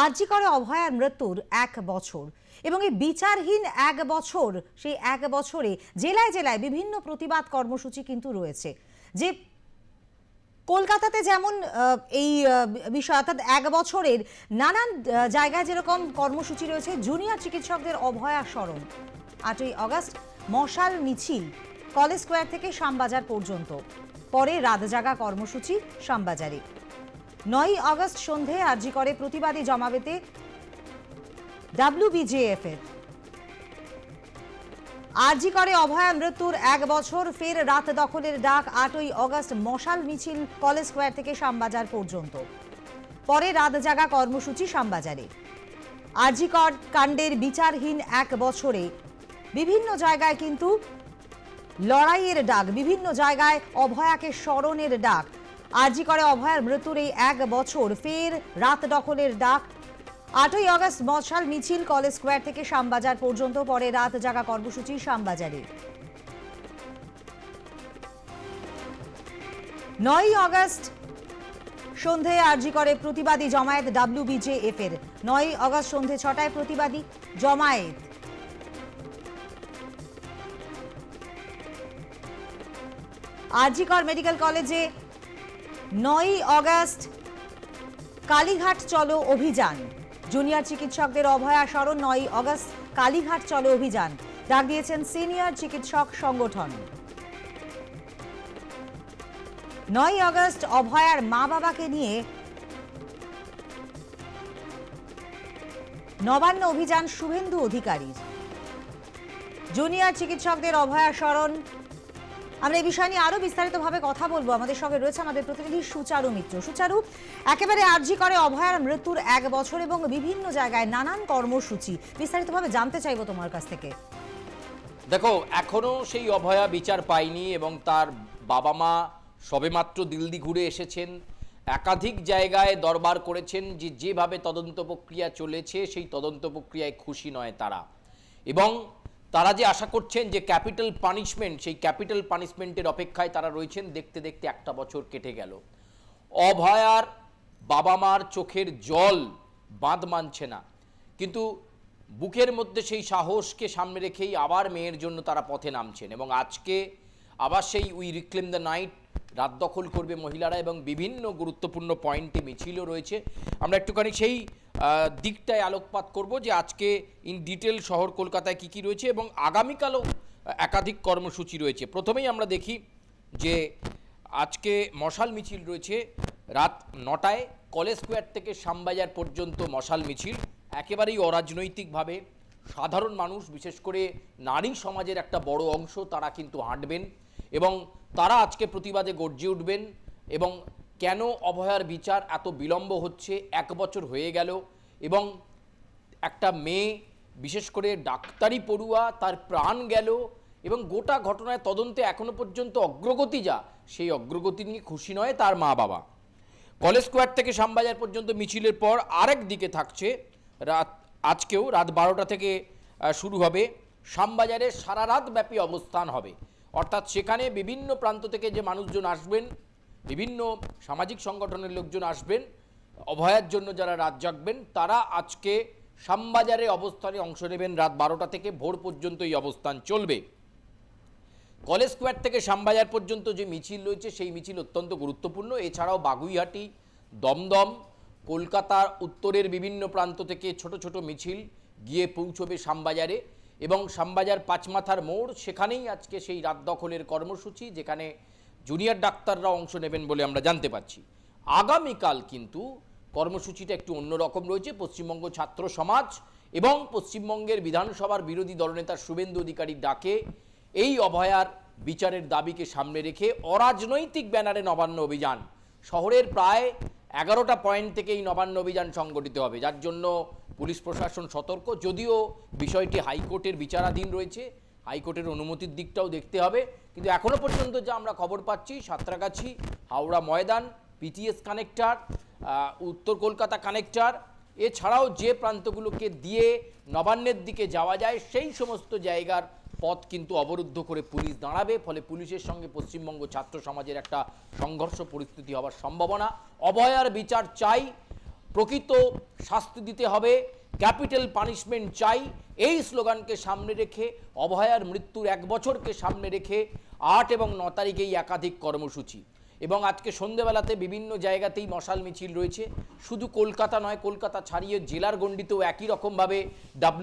আরজি করে অভয়ার মৃত্যুর 1 বছর এবং এই বিচারহীন 1 বছর, সেই 1 বছরে জেলায় জেলায় বিভিন্ন প্রতিবাদ কর্মসূচি কিন্তু রয়েছে। যে কলকাতাতে যেমন এই বিষয় অর্থাৎ 1 বছরের নানান জায়গায় যেরকম কর্মসূচি রয়েছে, জুনিয়র চিকিৎসকদের অভয়া স্মরণ 8ই আগস্ট মশাল মিছিল কলেজ স্কোয়ার থেকে শ্যামবাজার পর্যন্ত, পরে রাত জাগা কর্মসূচি শ্যামবাজারে। 9ই আগস্ট সন্ধে আরজি করে প্রতিবাদী জমায়েতে WBJF এর। আরজি করে অভয়া মৃত্যুর 1 বছর, ফের রাত দখলের ডাক 8ই আগস্ট মশাল মিছিল কলেজ স্কোয়ার থেকে শ্যামবাজার পর্যন্ত, পরে রাত জাগা কর্মসূচি শ্যামবাজারে। আরজি কর কাণ্ডের বিচারহীন 1 বছরে বিভিন্ন জায়গায় কিন্তু লড়াইয়ের ডাক, বিভিন্ন জায়গায় অভয়াকে স্মরণের ডাক। আরজি করে অভয়ার মৃত্যুর এই 1 বছর, ফের রাত দখলের ডাক 8ই আগস্ট মশাল মিছিল কলেজ স্কোয়ার থেকে শ্যামবাজার পর্যন্ত, পরে রাত জাগা কর্মসূচি শ্যামবাজারে। 9ই আগস্ট সন্ধে আরজি করে প্রতিবাদী জমায়েত WBJF এর। 9ই আগস্ট সন্ধে 6টায় প্রতিবাদী জমায়েত। আরজি কর মেডিকেল কলেজে 9ই আগস্ট কালীঘাট চলো অভিযান, জুনিয়র চিকিৎসকদের অভয়া স্মরণ। 9ই আগস্ট কালীঘাট চলো অভিযান ডাক দিয়েছেন সিনিয়র চিকিৎসক সংগঠন। 9ই আগস্ট অভয়ার মা বাবাকে নিয়ে নবান্ন অভিযান শুভেন্দু অধিকারীর। জুনিয়র চিকিৎসকদের অভয়া স্মরণ। আমরা এই বিষয় নিয়ে আরো বিস্তারিতভাবে কথা বলবো। আমাদের সঙ্গে রয়েছে আমাদের প্রতিনিধি সুচারু মিত্র। সুচারু, একেবারে আরজি করে অভয়ার মৃত্যুর 1 বছর এবং বিভিন্ন জায়গায় নানান কর্মসূচি, বিস্তারিতভাবে জানতে চাইবো তোমার কাছ থেকে। দেখো, এখনো সেই অভয়া বিচার পায়নি এবং তার বাবা মা সবেমাত্র দিল্লি ঘুরে এসেছেন, একাধিক জায়গায় দরবার করেছেন যে যেভাবে তদন্ত প্রক্রিয়া চলেছে সেই তদন্ত প্রক্রিয়ায় খুশি নয় তারা, এবং তারা যে আশা করছেন যে ক্যাপিটাল পানিশমেন্ট, সেই ক্যাপিটাল পানিশমেন্টের অপেক্ষায় তারা রয়েছেন। দেখতে দেখতে 1টা বছর কেটে গেল। অভয়ার বাবা মার চোখের জল বাঁধ মানছে না, কিন্তু বুকের মধ্যে সেই সাহসকে সামনে রেখেই আবার মেয়ের জন্য তারা পথে নামছেন এবং আজকে আবার সেই উই রিক্লেম দ্য নাইট রাত দখল করবে মহিলারা এবং বিভিন্ন গুরুত্বপূর্ণ পয়েন্টে মিছিলও রয়েছে। আমরা একটুখানি সেই দিকটায় আলোকপাত করব যে আজকে ইন ডিটেল শহর কলকাতায় কী কী রয়েছে এবং আগামীকালও একাধিক কর্মসূচি রয়েছে। প্রথমেই আমরা দেখি যে আজকে মশাল মিছিল রয়েছে রাত 9টায় কলেজ স্কোয়ার থেকে শ্যামবাজার পর্যন্ত মশাল মিছিল। একেবারেই অরাজনৈতিকভাবে সাধারণ মানুষ, বিশেষ করে নারী সমাজের একটা বড় অংশ, তারা কিন্তু হাঁটবেন এবং তারা আজকে প্রতিবাদে গর্জে উঠবেন। এবং কেন অভয়ার বিচার এত বিলম্ব হচ্ছে, 1 বছর হয়ে গেল এবং একটা মেয়ে, বিশেষ করে ডাক্তারি পড়ুয়া, তার প্রাণ গেল এবং গোটা ঘটনায় তদন্তে এখনো পর্যন্ত অগ্রগতি যা, সেই অগ্রগতি নিয়ে খুশি নয় তার মা বাবা। কলেজ স্কোয়ার থেকে শ্যামবাজার পর্যন্ত মিছিলের পর আরেক দিকে থাকছে আজকেও রাত 12টা থেকে শুরু হবে শ্যামবাজারে সারা রাত ব্যাপী অবস্থান হবে। অর্থাৎ সেখানে বিভিন্ন প্রান্ত থেকে যে মানুষজন আসবেন, বিভিন্ন সামাজিক সংগঠনের লোকজন আসবেন অভয়ার জন্য, যারা রাত জাগবেন, তারা আজকে শ্যামবাজারে অবস্থানে অংশ নেবেন। রাত 12টা থেকে ভোর পর্যন্ত এই অবস্থান চলবে। কলেজ স্কোয়ার থেকে শ্যামবাজার পর্যন্ত যে মিছিল রয়েছে সেই মিছিল অত্যন্ত গুরুত্বপূর্ণ। এছাড়াও বাগুইহাটি, দমদম, কলকাতার উত্তরের বিভিন্ন প্রান্ত থেকে ছোট ছোট মিছিল গিয়ে পৌঁছবে শ্যামবাজারে এবং শ্যামবাজার পাঁচমাথার মোড়, সেখানেই আজকে সেই রাত দখলের কর্মসূচি, যেখানে জুনিয়র ডাক্তাররা অংশ নেবেন বলে আমরা জানতে পারছি। আগামীকাল কিন্তু কর্মসূচিটা একটু অন্যরকম রয়েছে। পশ্চিমবঙ্গ ছাত্র সমাজ এবং পশ্চিমবঙ্গের বিধানসভার বিরোধী দলনেতা শুভেন্দু অধিকারীর ডাকে এই অভয়ার বিচারের দাবিকে সামনে রেখে অরাজনৈতিক ব্যানারে নবান্ন অভিযান। শহরের প্রায় 11টা পয়েন্ট থেকে এই নবান্ন অভিযান সংগঠিত হবে, যার জন্য পুলিশ প্রশাসন সতর্ক। যদিও বিষয়টি হাইকোর্টের বিচারাধীন রয়েছে, হাইকোর্টের অনুমতির দিকটাও দেখতে হবে, কিন্তু এখনো পর্যন্ত যা আমরা খবর পাচ্ছি, সাঁতরাগাছি, হাওড়া ময়দান, PTS কানেক্টর, উত্তর কলকাতা কানেক্টর, এছাড়াও যে প্রান্তগুলোকে দিয়ে নবান্নের দিকে যাওয়া যায় সেই সমস্ত জায়গার পথ কিন্তু অবরুদ্ধ করে পুলিশ দাঁড়াবে। ফলে পুলিশের সঙ্গে পশ্চিমবঙ্গ ছাত্র সমাজের একটা সংঘর্ষ পরিস্থিতি হওয়ার সম্ভাবনা। অভয়ার বিচার চাই, প্রকৃত শাস্তি দিতে হবে, ক্যাপিটাল পানিশমেন্ট চাই, এই স্লোগানকে সামনে রেখে অভয়ার মৃত্যুর 1 বছরকে সামনে রেখে 8 এবং 9 তারিখেই একাধিক কর্মসূচি এবং আজকে সন্ধ্যেবেলাতে বিভিন্ন জায়গাতেই মশাল মিছিল রয়েছে। শুধু কলকাতা নয়, কলকাতা ছাড়িয়ে জেলার গণ্ডিতেও একই রকমভাবে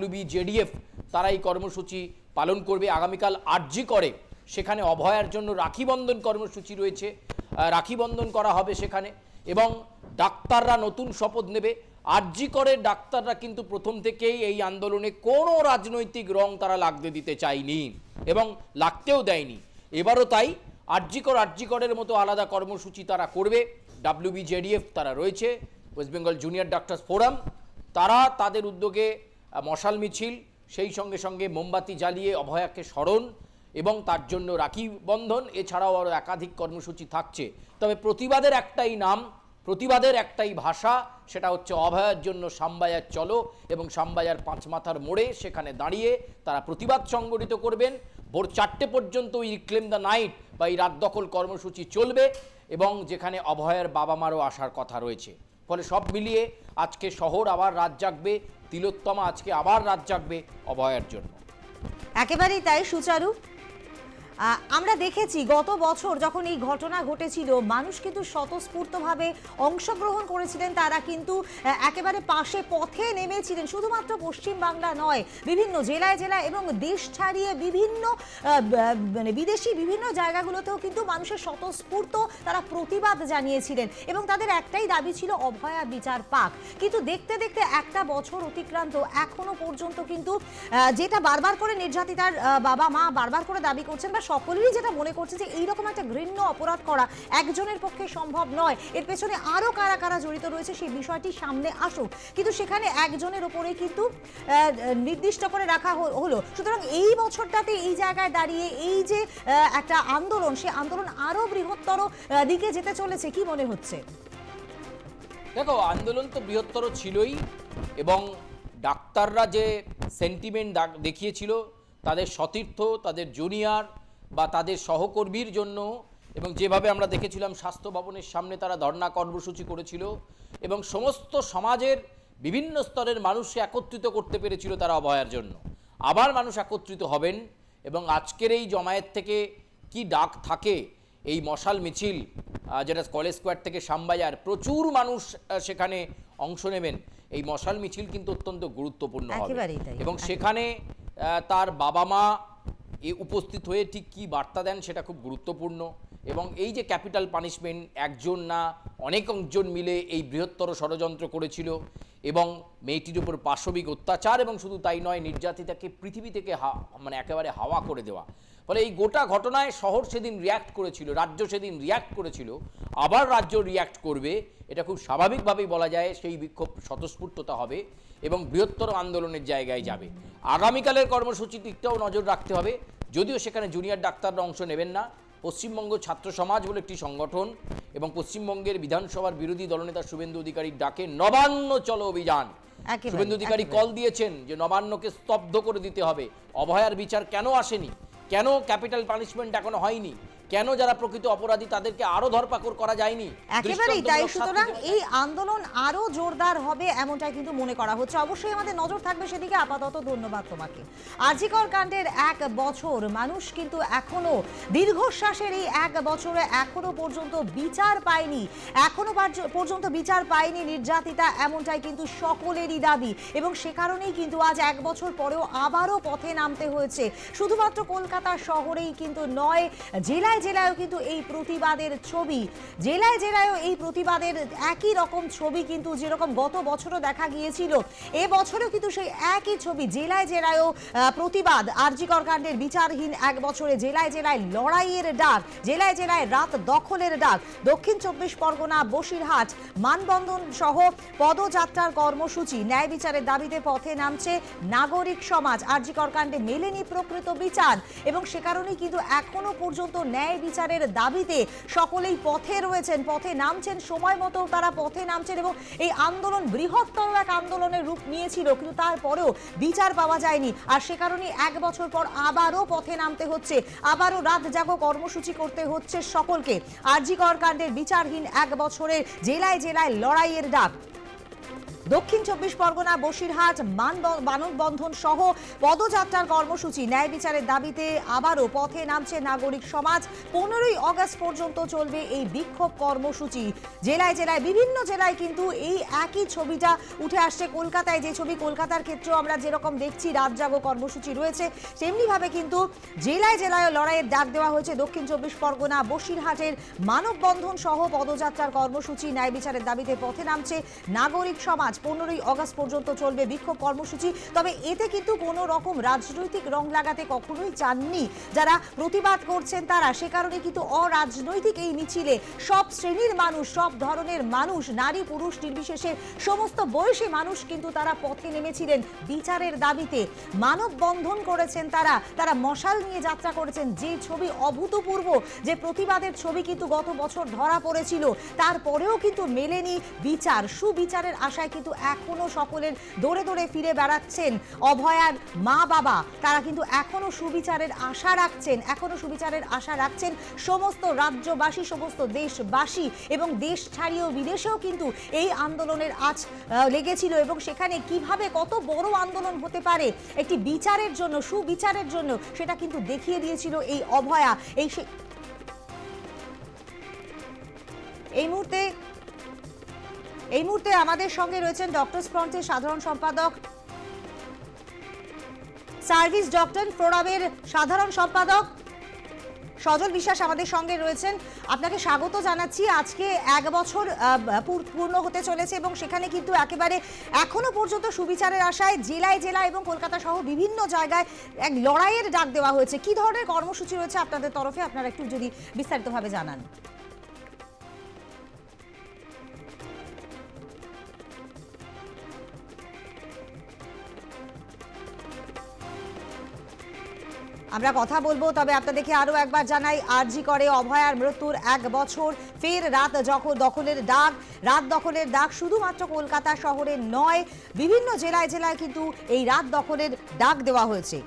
WBJDF তারা এই কর্মসূচি পালন করবে। আগামীকাল আরজি করে সেখানে অভয়ার জন্য রাখি বন্ধন কর্মসূচি রয়েছে, রাখি বন্ধন করা হবে সেখানে এবং ডাক্তাররা নতুন শপথ নেবে। আরজি করে ডাক্তাররা কিন্তু প্রথম থেকেই এই আন্দোলনে কোনো রাজনৈতিক রং তারা লাগতে দিতে চায়নি এবং লাগতেও দেয়নি। এবারও তাই আরজি করের মতো আলাদা কর্মসূচি তারা করবে। WBJDF তারা রয়েছে, West Bengal junior doctors forum, তারা তাদের উদ্যোগে মশাল মিছিল, সেই সঙ্গে সঙ্গে মোমবাতি জ্বালিয়ে অভয়াকে স্মরণ এবং তার জন্য রাখি বন্ধন, এছাড়াও আরও একাধিক কর্মসূচি থাকছে। তবে প্রতিবাদের একটাই নাম, প্রতিবাদের একটাই ভাষা, সেটা হচ্ছে অভয়ার জন্য শ্যামবাজার চলো এবং শ্যামবাজার 5 মাথার মোড়ে সেখানে দাঁড়িয়ে তারা প্রতিবাদ সংগঠিত করবেন। ভোর 4টে পর্যন্ত এই রিক্লেম দ্য নাইট বা এই রাত দখল কর্মসূচি চলবে এবং যেখানে অভয়ার বাবা মারও আসার কথা রয়েছে। ফলে সব মিলিয়ে আজকে শহর আবার রাত জাগবে, তিলোত্তমা আজকে আবার রাত জাগবে অভয়ার জন্য। একেবারেই তাই সুচারু। আমরা দেখেছি গত বছর যখন এই ঘটনা ঘটেছিল মানুষ কিন্তু স্বতঃস্ফূর্তভাবে অংশগ্রহণ করেছিলেন, তারা কিন্তু একেবারে পাশে পথে নেমেছিলেন। শুধুমাত্র পশ্চিমবাংলা নয়, বিভিন্ন জেলায় জেলায় এবং দেশ ছাড়িয়ে বিভিন্ন মানে বিদেশি বিভিন্ন জায়গাগুলোতেও কিন্তু মানুষের স্বতঃস্ফূর্ত তারা প্রতিবাদ জানিয়েছিলেন এবং তাদের একটাই দাবি ছিল অভয়া বিচার পাক। কিন্তু দেখতে দেখতে একটা বছর অতিক্রান্ত, এখনো পর্যন্ত কিন্তু যেটা বারবার করে নির্যাতিতার বাবা মা বারবার করে দাবি করছেন বা সকলেরই যেটা মনে করছে যে এইরকম একটা ঘৃণ্য অপরাধ করা একজনের পক্ষে সম্ভব নয়, এর পেছনে আরো কারা কারা জড়িত রয়েছে সেই বিষয়টি সামনে আসুক। কিন্তু সেখানে একজনের উপরে কিন্তু নির্দিষ্ট করে রাখা হলো। সুতরাং এই বছরটাতে এই জায়গায় দাঁড়িয়ে এই যে একটা আন্দোলন, সেই আন্দোলন আরো বৃহত্তর দিকে যেতে চলেছে, কি মনে হচ্ছে? দেখো, আন্দোলন তো বৃহত্তর ছিলই এবং ডাক্তাররা যে সেন্টিমেন্ট দেখিয়েছিল তাদের সতীর্থ, তাদের জুনিয়র বা তাদের সহকর্মীর জন্য, এবং যেভাবে আমরা দেখেছিলাম স্বাস্থ্য ভবনের সামনে তারা ধর্ণা কর্মসূচি করেছিল এবং সমস্ত সমাজের বিভিন্ন স্তরের মানুষকে একত্রিত করতে পেরেছিল তারা অভয়ার জন্য। আবার মানুষ একত্রিত হবেন এবং আজকের এই জমায়েত থেকে কি ডাক থাকে, এই মশাল মিছিল যেটা কলেজ স্কোয়ার থেকে শ্যামবাজার, প্রচুর মানুষ সেখানে অংশ নেবেন। এই মশাল মিছিল কিন্তু অত্যন্ত গুরুত্বপূর্ণ হবে এবং সেখানে তার বাবা মা উপস্থিত হয়ে ঠিক কী বার্তা দেন সেটা খুব গুরুত্বপূর্ণ। এবং এই যে ক্যাপিটাল পানিশমেন্ট, একজন না অনেকজন মিলে এই বৃহত্তর ষড়যন্ত্র করেছিল এবং মেয়েটির উপর পাশবিক অত্যাচার এবং শুধু তাই নয়, নির্যাতিতাকে পৃথিবী থেকে মানে একেবারে হাওয়া করে দেওয়া। ফলে এই গোটা ঘটনায় শহর সেদিন রিয়্যাক্ট করেছিল, রাজ্য সেদিন রিয়্যাক্ট করেছিল, আবার রাজ্য রিয়্যাক্ট করবে, এটা খুব স্বাভাবিকভাবেই বলা যায়। সেই বিক্ষোভ স্বতঃস্ফূর্ততা হবে এবং বৃহত্তর আন্দোলনের জায়গায় যাবে। আগামীকালের কর্মসূচির দিকটাও নজর রাখতে হবে, যদিও সেখানে জুনিয়র ডাক্তাররা অংশ নেবেন না। পশ্চিমবঙ্গ ছাত্র সমাজ বলে একটি সংগঠন এবং পশ্চিমবঙ্গের বিধানসভার বিরোধী দলনেতা শুভেন্দু অধিকারীর ডাকে নবান্ন চলো অভিযান, শুভেন্দু অধিকারী কল দিয়েছেন যে নবান্নকে স্তব্ধ করে দিতে হবে। অভয়ার বিচার কেন আসেনি, কেন ক্যাপিটাল পানিশমেন্ট এখনো হয়নি, কেন যারা প্রকৃত অপরাধী তাদেরকে আরো ধরপাকড় করা যায়নি, একেবারেই তাই। সুতরাং এই আন্দোলন আরো জোরদার হবে এমনটাই কিন্তু মনে করা হচ্ছে। অবশ্যই আমাদের নজর থাকবে সেদিকে। আপাতত ধন্যবাদ তোমাকে। আরজিকর কাণ্ডের 1 বছর, মানুষ কিন্তু এখনো দীর্ঘশ্বাসের এই 1 বছরে এখনো পর্যন্ত বিচার পায়নি, এখনো পর্যন্ত বিচার পায়নি নির্যাতিতা, এমনটাই কিন্তু সকলেরই দাবি এবং সে কারণেই কিন্তু আজ 1 বছর পরেও আবারও পথে নামতে হয়েছে। শুধুমাত্র কলকাতা শহরেই কিন্তু নয়, জেলায় জেলায়ও কিন্তু এই প্রতিবাদের ছবি, জেলায় জেলায়ও এই প্রতিবাদের একই রকম ছবি কিন্তু যেরকম গত বছরও দেখা গিয়েছিল, এবছরও কিন্তু সেই একই ছবি। জেলায় জেলায়ও প্রতিবাদ, আরজিকর কাণ্ডের বিচারহীন 1 বছরে জেলায় জেলায় লড়াইয়ের ডাক, জেলায় জেলায় রাত দখলের ডাক। দক্ষিণ 24 পরগনা, বসিরহাট মানবন্ধন সহ পদযাত্রার কর্মসূচি, ন্যায় বিচারের দাবিতে পথে নামছে নাগরিক সমাজ। আরজিকর কাণ্ডে মেলেনি প্রকৃত বিচার এবং সে কারণেই কিন্তু এখনো পর্যন্ত ন্যায় বিচারের দাবিতে সকলেই পথে রয়েছেন, পথে নামছেন, সময় মতো তারা পথে নামছেন এবং এই আন্দোলন বৃহত্তর এক আন্দোলনের রূপ নিয়েছিল, কিন্তু তারপরেও বিচার পাওয়া যায়নি। আর সে কারণে 1 বছর পর আবারও পথে নামতে হচ্ছে, আবারও রাত জাগো কর্মসূচি করতে হচ্ছে সকলকে। আরজিকর কাণ্ডের বিচারহীন 1 বছরের জেলায় জেলায় লড়াইয়ের ডাক। দক্ষিণ 24 পরগনা বসিরহাট মানববন্ধন সহ পদযাত্রার কর্মসূচি। ন্যায় বিচারের দাবিতে আবারও পথে নামছে নাগরিক সমাজ। 15ই আগস্ট পর্যন্ত চলবে এই বিক্ষোভ কর্মসূচি। জেলায় জেলায় বিভিন্ন জেলায় কিন্তু এই একই ছবিটা উঠে আসছে। কলকাতায় যে ছবি, কলকাতার ক্ষেত্রেও আমরা যেরকম দেখছি রাত জাগো কর্মসূচি রয়েছে, তেমনিভাবে কিন্তু জেলায় জেলায় লড়াইয়ের ডাক দেওয়া হয়েছে। দক্ষিণ 24 পরগনা বসিরহাটের মানববন্ধন সহ পদযাত্রার কর্মসূচি। ন্যায় বিচারের দাবিতে পথে নামছে নাগরিক সমাজ। 15ই আগস্ট পর্যন্ত চলবে বিক্ষোভ কর্মসূচি। তবে এতে কিন্তু কোনো রকম রাজনৈতিক রং লাগাতে কখনোই চাননি যারা প্রতিবাদ করছেন তারা। সে কারণে কিন্তু অরাজনৈতিক এই মিছিলে সব শ্রেণীর মানুষ, সব ধরনের মানুষ, নারী পুরুষ নির্বিশেষে সমস্ত বয়সী মানুষ কিন্তু তারা পথে নেমেছিলেন বিচারের দাবিতে। মানববন্ধন করেছেন তারা মশাল নিয়ে যাত্রা করেছেন। যে ছবি অভূতপূর্ব, যে প্রতিবাদের ছবি কিন্তু গত বছর ধরা পড়েছিল, তারপরেও কিন্তু মেলেনি বিচার। সুবিচারের আশায় কিন্তু এখনো সকলের দৌড়ে দৌড়ে ফিরে বেড়াচ্ছেন অভয়ার মা বাবা। তারা কিন্তু এখনো সুবিচারের আশা রাখছেন। সমস্ত রাজ্যবাসী, সমস্ত দেশবাসী এবং দেশ ছাড়িয়েও বিদেশেও কিন্তু এই আন্দোলনের আঁচ লেগেছিল এবং সেখানে কিভাবে কত বড় আন্দোলন হতে পারে একটি বিচারের জন্য, সুবিচারের জন্য, সেটা কিন্তু দেখিয়ে দিয়েছিল এই অভয়া। এই মুহূর্তে আমাদের সঙ্গে রয়েছেন ডক্টরস ফ্রন্টের সাধারণ সম্পাদক, সার্ভিস ডক্টর ফোরামের সাধারণ সম্পাদক সজল বিশ্বাস আমাদের সঙ্গে রয়েছেন। আপনাকে স্বাগত জানাচ্ছি। আজকে 1 বছর পূর্ণ হতে চলেছে এবং সেখানে কিন্তু একেবারে এখনো পর্যন্ত সুবিচারের আশায় জেলায় জেলায় এবং কলকাতা সহ বিভিন্ন জায়গায় এক লড়াইয়ের ডাক দেওয়া হয়েছে। কি ধরনের কর্মসূচি রয়েছে আপনাদের তরফে, আপনারা একটু যদি বিস্তারিতভাবে জানান। আমরা কথা বলবো, তবে আপনাদেরকে আরো একবার জানাই, আরজি করে অভয়ার মৃত্যুর 1 বছর। ফের রাত দখলের ডাক শুধুমাত্র কলকাতা শহরে নয়, বিভিন্ন জেলায় জেলায় কিন্তু এই রাত দখলের ডাক দেওয়া হয়েছে।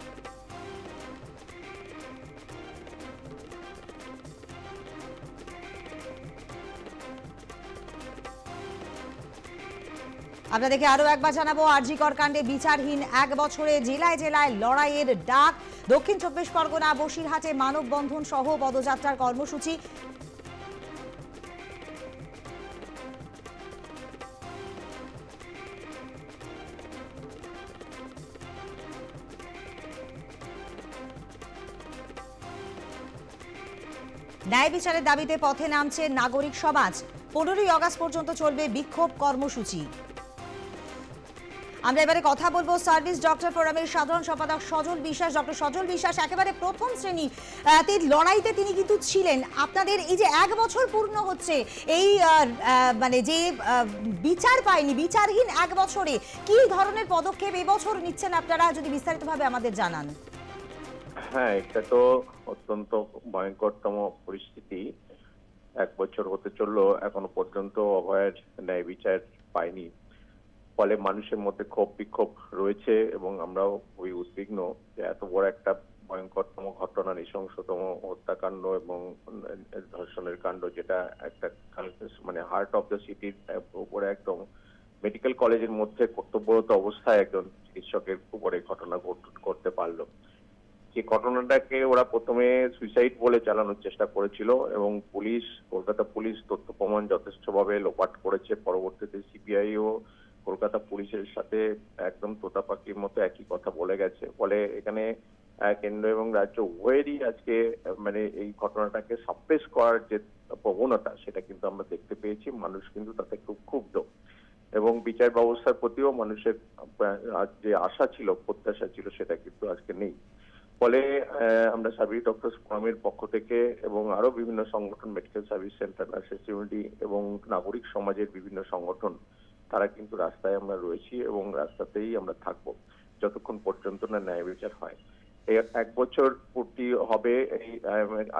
আপনাদেরকে আরো একবার জানাবো, আরজি কর কাণ্ডে বিচারহীন 1 বছরে জেলায় জেলায় লড়াইয়ের ডাক। দক্ষিণ 24 পরগনা বসিরহাটে মানববন্ধন সহ পদযাত্রার কর্মসূচি। ন্যায় বিচারের দাবিতে পথে নামছে নাগরিক সমাজ। 15ই আগস্ট পর্যন্ত চলবে বিক্ষোভ কর্মসূচি। আমরা এবারে কথা বলবো সার্ভিস ডক্টর ফোরামের সাধারণ সম্পাদক সজল বিশ্বাস। ডক্টর সজল বিশ্বাস, একেবারে প্রথম শ্রেণী লড়াইতে তিনি কিন্তু ছিলেন। আপনাদের এই যে 1 বছর পূর্ণ হচ্ছে, এই মানে যে বিচার পায়নি, বিচারহীন 1 বছরে কি ধরনের পদক্ষেপ এবছর নিচ্ছেন আপনারা, যদি বিস্তারিতভাবে আমাদের জানান। হ্যাঁ, এটা তো অত্যন্ত ভয়ঙ্করতম পরিস্থিতি। 1 বছর হতে চললো, এখনো পর্যন্ত অভয়ের ন্যায় বিচার পায়নি। ফলে মানুষের মধ্যে ক্ষোভ বিক্ষোভ রয়েছে এবং আমরাও খুবই উদ্বিগ্ন যে এত বড় একটা ভয়ঙ্করতম ঘটনা, নৃশংসতম হত্যাকাণ্ড এবং ধর্ষণের কাণ্ড, যেটা একটা মানে হার্ট অফ দ্য সিটির উপরে একদম মেডিকেল কলেজের মধ্যে কর্তব্যরত অবস্থায় একজন চিকিৎসকের উপরে ঘটনা করতে পারলো। যে ঘটনাটাকে ওরা প্রথমে সুইসাইড বলে চালানোর চেষ্টা করেছিল এবং কলকাতা পুলিশ তথ্য প্রমাণ যথেষ্টভাবে লোপাট করেছে। পরবর্তীতে সিবিআইও কলকাতা পুলিশের সাথে একদম তোতা পাখির মতো একই কথা বলে গেছে। ফলে এখানে কেন্দ্র এবং রাজ্য উভয়েরই আজকে মানে এই ঘটনাটাকে সাপ্রেস করার যে প্রবণতা, সেটা কিন্তু আমরা দেখতে পেয়েছি। মানুষ কিন্তু তাতে খুব ক্ষুব্ধ এবং বিচার ব্যবস্থার প্রতিও মানুষের যে আশা ছিল, প্রত্যাশা ছিল, সেটা কিন্তু আজকে নেই। ফলে আমরা সার্ভিস ডক্টরস ফোরামের পক্ষ থেকে এবং আরো বিভিন্ন সংগঠন, medical service centre, nurses unity এবং নাগরিক সমাজের বিভিন্ন সংগঠন, তারা কিন্তু রাস্তায় আমরা রয়েছি এবং রাস্তাতেই আমরা থাকবো যতক্ষণ পর্যন্ত না ন্যায় বিচার হয়। এই 1 বছর পূর্তি হবে এই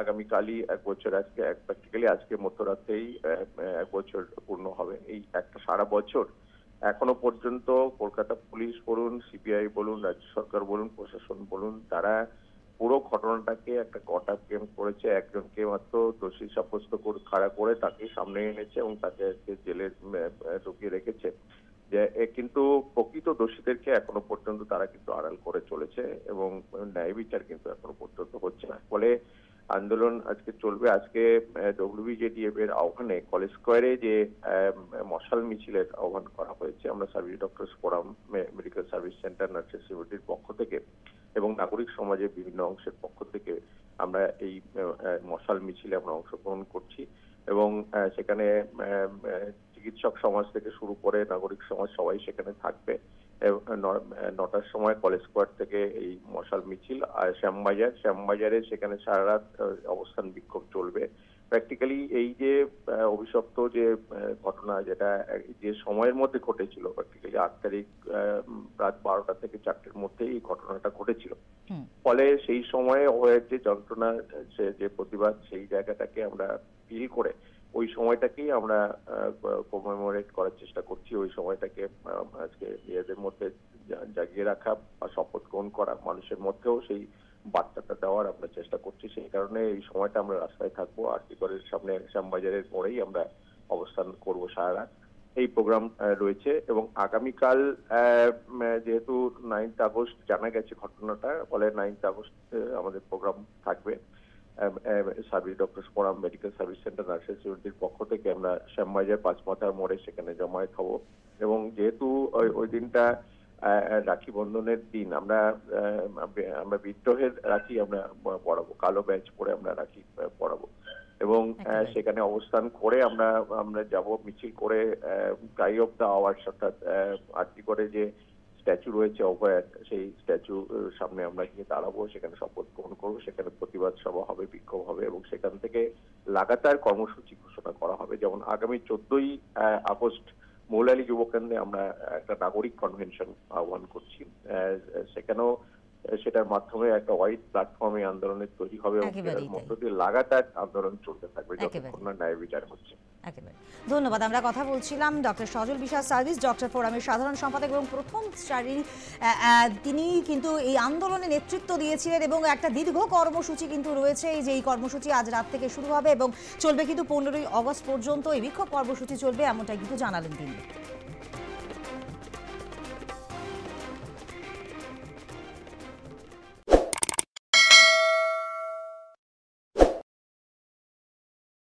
আগামীকালই 1 বছর। আজকে প্র্যাকটিক্যালি আজকে মধ্যরাতেই 1 বছর পূর্ণ হবে। এই একটা সারা বছর এখনো পর্যন্ত কলকাতা পুলিশ বলুন, সিবিআই বলুন, রাজ্য সরকার বলুন, প্রশাসন বলুন, তারা পুরো ঘটনাটাকে একটা গটা গেম করেছে। একজনকে মাত্র দোষী সাব্যস্ত করে খাড়া করে তাকে সামনে এনেছে এবং তাকে আজকে জেলে ঢুকিয়ে রেখেছে। যে কিন্তু প্রকৃত দোষীদেরকে এখনো পর্যন্ত তারা কিন্তু আড়াল করে চলেছে এবং ন্যায় বিচার কিন্তু এখনো পর্যন্ত হচ্ছে না। ফলে আন্দোলন আজকে চলবে। আজকে ডব্লিউবিজেডিএফ এর আহ্বানে কলেজ স্কোয়ারে যে মশাল মিছিলের আহ্বান করা হয়েছে, আমরা service doctors forum, medical service centre, nurses ইউনিটির পক্ষ থেকে এবং নাগরিক সমাজের বিভিন্ন অংশের পক্ষ থেকে আমরা এই মশাল মিছিলে আমরা অংশগ্রহণ করছি এবং সেখানে চিকিৎসক সমাজ থেকে শুরু করে নাগরিক সমাজ সবাই সেখানে থাকবে। 9টার সময় কলেজ স্কোয়ার থেকে এই মশাল মিছিল, আর শ্যামবাজারে সেখানে সারা রাত অবস্থান বিক্ষোভ চলবে। প্র্যাকটিক্যালি এই যে অভিশপ্ত যে ঘটনা, যেটা যে সময়ের মধ্যে ঘটেছিল, প্র্যাকটিক্যালি 8 তারিখ রাত 12টা থেকে 4টের মধ্যে এই ঘটনাটা ঘটেছিল। ফলে সেই সময়ে অভয়ের যে যন্ত্রণা, যে প্রতিবাদ, সেই জায়গাটাকে আমরা ফিল করে ওই সময়টাকেই আমরা কমেমোরেট করার চেষ্টা করছি। ওই সময়টাকে আজকে এদের মধ্যে জাগিয়ে রাখা বা শপথ গ্রহণ করা, মানুষের মধ্যেও সেই বার্তাটা দেওয়ার আমরা চেষ্টা করছি। সেই কারণে এই সময়টা আমরা রাস্তায় থাকবো। আরটিকরের সামনে শ্যামবাজারের মোড়েই আমরা অবস্থান করব সারা রাত। এই প্রোগ্রাম রয়েছে এবং আগামীকাল যেহেতু 9th আগস্ট জানা গেছে ঘটনাটা, ফলে 9th আগস্ট আমাদের প্রোগ্রাম থাকবে। Service doctors forum, medical service centre, nurses ইউনিটির পক্ষ থেকে আমরা শ্যামবাজার পাঁচমাথার মোড়ে সেখানে জমায়েত হব এবং যেহেতু ওই দিনটা রাখি বন্ধনের দিন, আমরা বিদ্রোহের রাখি আমরা পড়াবো, কালো ব্যাচ পরে আমরা রাখি পড়াবো এবং সেখানে অবস্থান করে আমরা যাব মিছিল করে গাই অফ দ্য আওয়ার্স, অর্থাৎ আরটিকরে যে স্ট্যাচু রয়েছে অভয়ার, সেই স্ট্যাচু সামনে আমরা গিয়ে দাঁড়াবো, সেখানে শপথ গ্রহণ করবো, সেখানে প্রতিবাদ সভা হবে, বিক্ষোভ হবে এবং সেখান থেকে লাগাতার কর্মসূচি ঘোষণা করা হবে। যেমন আগামী 14ই আগস্ট মৌলালী যুব কেন্দ্রে আমরা একটা নাগরিক কনভেনশন আহ্বান করছি। সেখানেও সেটার মাধ্যমে একটা ওয়াইড প্ল্যাটফর্মে আন্দোলনের তৈরি হবে এবং এর মধ্য দিয়ে লাগাতার আন্দোলন চলতে থাকবে যতক্ষণ না ন্যায় বিচার হচ্ছে। একেবারে ধন্যবাদ। আমরা কথা বলছিলাম ডক্টর সজল বিশ্বাস, সার্ভিস ডক্টর ফোরামের সাধারণ সম্পাদক এবং প্রথম সারির। তিনি কিন্তু এই আন্দোলনে নেতৃত্ব দিয়েছিলেন এবং একটা দীর্ঘ কর্মসূচি কিন্তু রয়েছে, এই যে এই কর্মসূচি আজ রাত থেকে শুরু হবে এবং চলবে কিন্তু 15ই আগস্ট পর্যন্ত এই বিক্ষোভ কর্মসূচি চলবে, এমনটাই কিন্তু জানালেন তিনি।